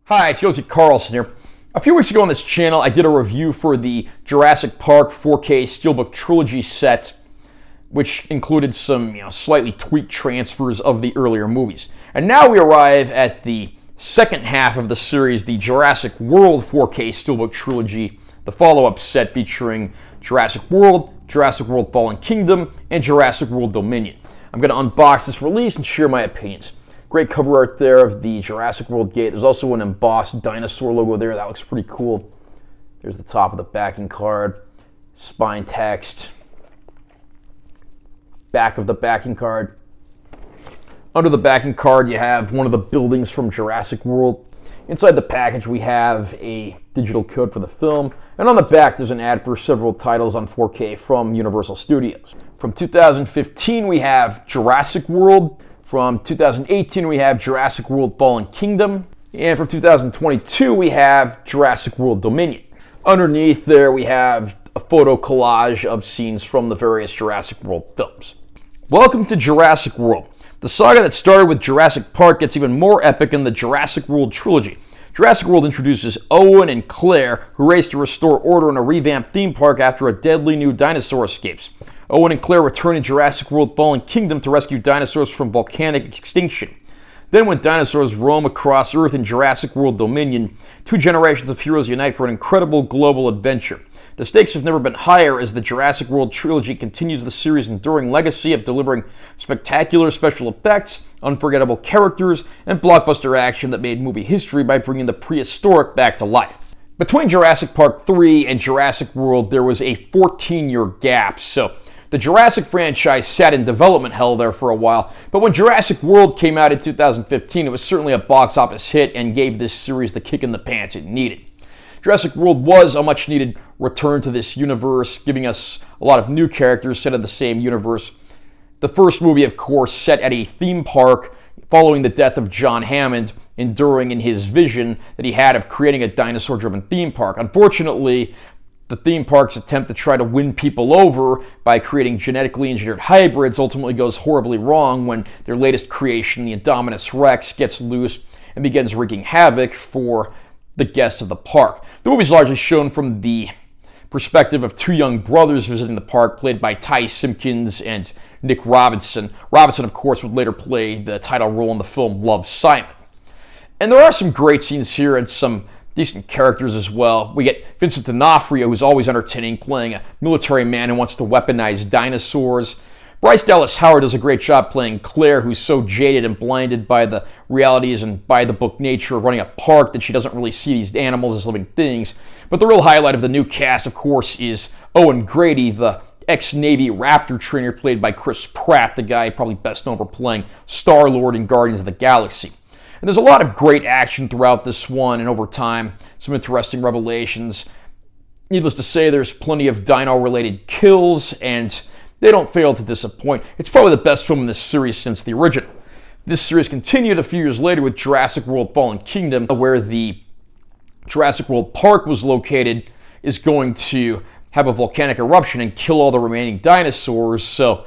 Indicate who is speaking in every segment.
Speaker 1: Hi, it's Yosi Carlson here. A few weeks ago on this channel, I did a review for the Jurassic Park 4K Steelbook Trilogy set, which included some slightly tweaked transfers of the earlier movies. And now we arrive at the second half of the series, the Jurassic World 4K Steelbook Trilogy, the follow-up set featuring Jurassic World, Jurassic World Fallen Kingdom, and Jurassic World Dominion. I'm going to unbox this release and share my opinions. Great cover art there of the Jurassic World gate. There's also an embossed dinosaur logo there. That looks pretty cool. There's the top of the backing card. Spine text. Back of the backing card. Under the backing card, you have one of the buildings from Jurassic World. Inside the package, we have a digital code for the film. And on the back, there's an ad for several titles on 4K from Universal Studios. From 2015, we have Jurassic World. From 2018, we have Jurassic World Fallen Kingdom. And from 2022, we have Jurassic World Dominion. Underneath there, we have a photo collage of scenes from the various Jurassic World films. Welcome to Jurassic World. The saga that started with Jurassic Park gets even more epic in the Jurassic World trilogy. Jurassic World introduces Owen and Claire, who race to restore order in a revamped theme park after a deadly new dinosaur escapes. Owen and Claire return in Jurassic World Fallen Kingdom to rescue dinosaurs from volcanic extinction. Then when dinosaurs roam across Earth in Jurassic World Dominion, two generations of heroes unite for an incredible global adventure. The stakes have never been higher as the Jurassic World trilogy continues the series' enduring legacy of delivering spectacular special effects, unforgettable characters, and blockbuster action that made movie history by bringing the prehistoric back to life. Between Jurassic Park 3 and Jurassic World, there was a 14-year gap, so the Jurassic franchise sat in development hell there for a while, but when Jurassic World came out in 2015, it was certainly a box office hit and gave this series the kick in the pants it needed. Jurassic World was a much-needed return to this universe, giving us a lot of new characters set in the same universe. The first movie, of course, set at a theme park following the death of John Hammond, enduring in his vision that he had of creating a dinosaur-driven theme park. Unfortunately, the theme park's attempt to try to win people over by creating genetically engineered hybrids ultimately goes horribly wrong when their latest creation, the Indominus Rex, gets loose and begins wreaking havoc for the guests of the park. The movie is largely shown from the perspective of two young brothers visiting the park, played by Ty Simpkins and Nick Robinson. Robinson, of course, would later play the title role in the film Love, Simon. And there are some great scenes here and some decent characters as well. We get Vincent D'Onofrio, who's always entertaining, playing a military man who wants to weaponize dinosaurs. Bryce Dallas Howard does a great job playing Claire, who's so jaded and blinded by the realities and by the book nature of running a park that she doesn't really see these animals as living things. But the real highlight of the new cast, of course, is Owen Grady, the ex-Navy Raptor trainer played by Chris Pratt, the guy probably best known for playing Star-Lord in Guardians of the Galaxy. And there's a lot of great action throughout this one, and over time, some interesting revelations. Needless to say, there's plenty of dino-related kills, and they don't fail to disappoint. It's probably the best film in this series since the original. This series continued a few years later with Jurassic World Fallen Kingdom, where the Jurassic World Park was located, is going to have a volcanic eruption and kill all the remaining dinosaurs, so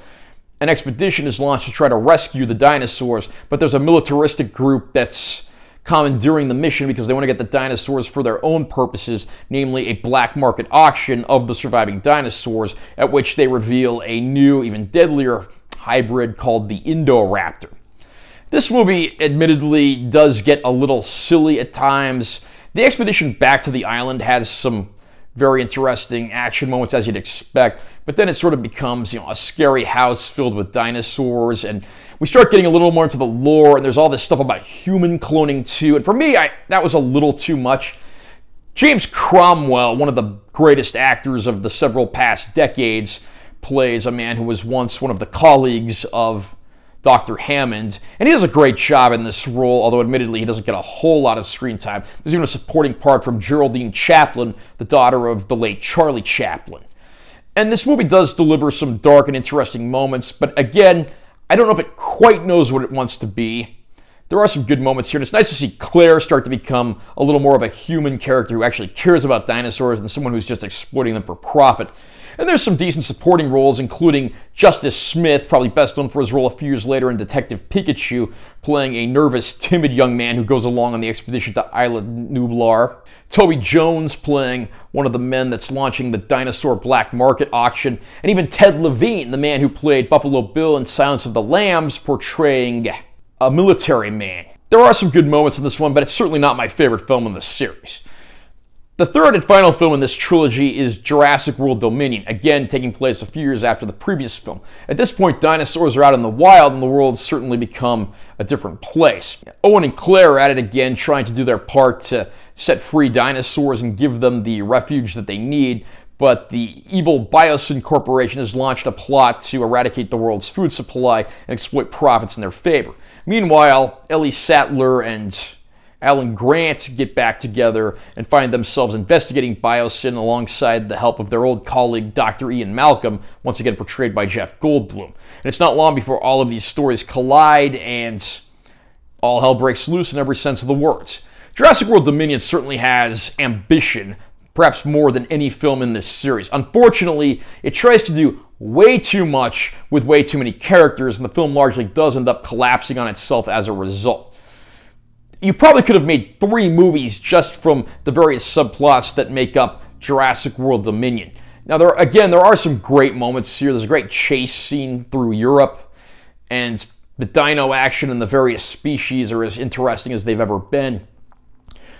Speaker 1: an expedition is launched to try to rescue the dinosaurs, but there's a militaristic group that's commandeering the mission because they want to get the dinosaurs for their own purposes, namely a black market auction of the surviving dinosaurs, at which they reveal a new, even deadlier hybrid called the Indoraptor. This movie, admittedly, does get a little silly at times. The expedition back to the island has some very interesting action moments, as you'd expect, but then it sort of becomes, a scary house filled with dinosaurs, and we start getting a little more into the lore, and there's all this stuff about human cloning too, and for me, that was a little too much. James Cromwell, one of the greatest actors of the several past decades, plays a man who was once one of the colleagues of Dr. Hammond, and he does a great job in this role, although admittedly he doesn't get a whole lot of screen time. There's even a supporting part from Geraldine Chaplin, the daughter of the late Charlie Chaplin. And this movie does deliver some dark and interesting moments, but again, I don't know if it quite knows what it wants to be. There are some good moments here, and it's nice to see Claire start to become a little more of a human character who actually cares about dinosaurs than someone who's just exploiting them for profit. And there's some decent supporting roles, including Justice Smith, probably best known for his role a few years later in Detective Pikachu, playing a nervous, timid young man who goes along on the expedition to Isla Nublar. Toby Jones playing one of the men that's launching the dinosaur black market auction. And even Ted Levine, the man who played Buffalo Bill in Silence of the Lambs, portraying a military man. There are some good moments in this one, but it's certainly not my favorite film in the series. The third and final film in this trilogy is Jurassic World Dominion, again taking place a few years after the previous film. At this point, dinosaurs are out in the wild and the world's certainly become a different place. Owen and Claire are at it again, trying to do their part to set free dinosaurs and give them the refuge that they need, but the evil Biosyn Corporation has launched a plot to eradicate the world's food supply and exploit profits in their favor. Meanwhile, Ellie Sattler and Alan Grant get back together and find themselves investigating Biosyn alongside the help of their old colleague Dr. Ian Malcolm, once again portrayed by Jeff Goldblum. And it's not long before all of these stories collide and all hell breaks loose in every sense of the words. Jurassic World Dominion certainly has ambition, perhaps more than any film in this series. Unfortunately, it tries to do way too much with way too many characters, and the film largely does end up collapsing on itself as a result. You probably could have made 3 movies just from the various subplots that make up Jurassic World Dominion. Now, there are some great moments here. There's a great chase scene through Europe, and the dino action and the various species are as interesting as they've ever been.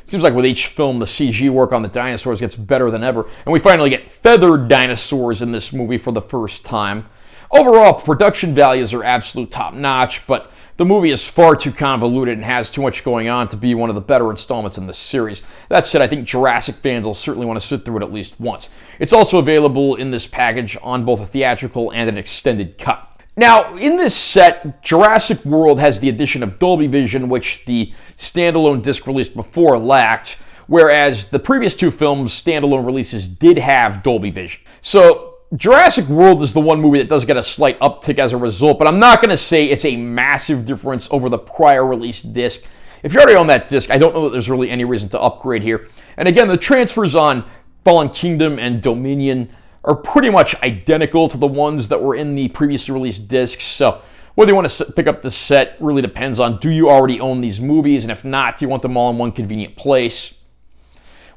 Speaker 1: Seems like with each film, the CG work on the dinosaurs gets better than ever, and we finally get feathered dinosaurs in this movie for the first time. Overall, production values are absolute top-notch, but the movie is far too convoluted and has too much going on to be one of the better installments in the series. That said, I think Jurassic fans will certainly want to sit through it at least once. It's also available in this package on both a theatrical and an extended cut. Now, in this set, Jurassic World has the addition of Dolby Vision, which the standalone disc released before lacked, whereas the previous 2 films' standalone releases did have Dolby Vision. So, Jurassic World is the one movie that does get a slight uptick as a result, but I'm not going to say it's a massive difference over the prior release disc. If you already own that disc, I don't know that there's really any reason to upgrade here. And again, the transfers on Fallen Kingdom and Dominion are pretty much identical to the ones that were in the previously released discs, so whether you want to pick up this set really depends on, do you already own these movies, and if not, do you want them all in one convenient place?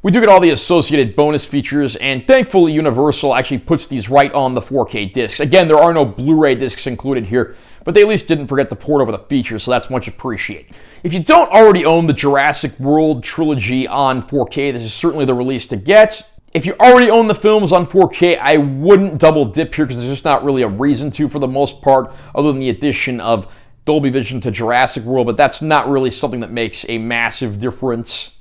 Speaker 1: We do get all the associated bonus features, and thankfully Universal actually puts these right on the 4K discs. Again, there are no Blu-ray discs included here, but they at least didn't forget to port over the features, so that's much appreciated. If you don't already own the Jurassic World trilogy on 4K, this is certainly the release to get. If you already own the films on 4K, I wouldn't double dip here because there's just not really a reason to for the most part, other than the addition of Dolby Vision to Jurassic World, but that's not really something that makes a massive difference.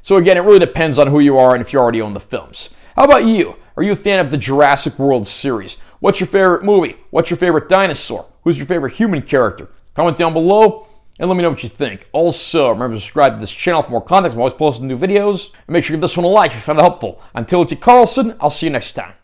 Speaker 1: So again, it really depends on who you are and if you already own the films. How about you? Are you a fan of the Jurassic World series? What's your favorite movie? What's your favorite dinosaur? Who's your favorite human character? Comment down below and let me know what you think. Also, remember to subscribe to this channel for more content. I'm always posting new videos. And make sure you give this one a like if you found it helpful. I'm Timothy Carlson. I'll see you next time.